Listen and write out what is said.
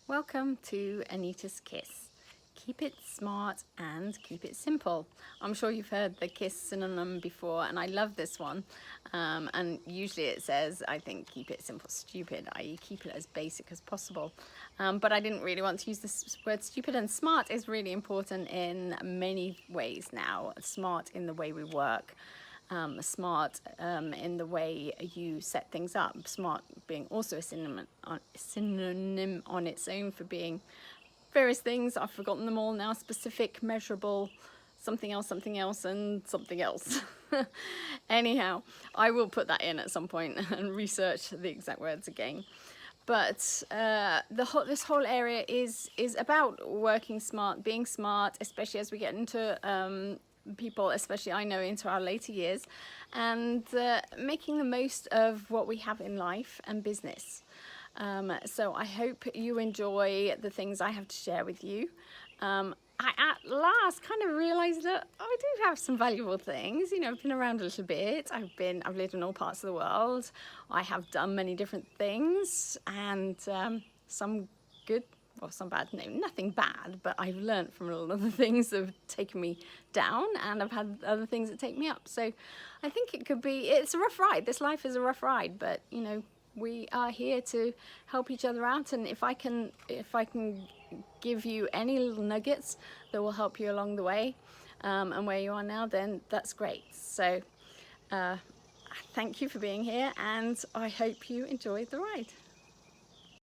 Welcome to Anita's Kiss. Keep it smart and keep it simple. I'm sure you've heard the KISS synonym before, and I love this one. And usually it says, I think, keep it simple, stupid, i.e. keep it as basic as possible. But I didn't really want to use this word stupid, and smart is really important in many ways now. Smart in the way we work. Smart in the way you set things up. Smart being also a synonym on its own for being various things. I've forgotten them all now. Specific, measurable, something else, and something else. Anyhow, I will put that in at some point and research the exact words again. But this whole area is about working smart, being smart, especially as we get into people, especially I know into our later years, and making the most of what we have in life and business. So I hope you enjoy the things I have to share with you. I at last kind of realised that I do have some valuable things. You know, I've been around a little bit. I've lived in all parts of the world. I have done many different things, and some good, well, some bad. No, nothing bad, but I've learned from a lot of the things that have taken me down, and I've had other things that take me up. So I think it's a rough ride. This life is a rough ride, but you know, we are here to help each other out, and if I can give you any little nuggets that will help you along the way and where you are now, then that's great. So thank you for being here, and I hope you enjoyed the ride.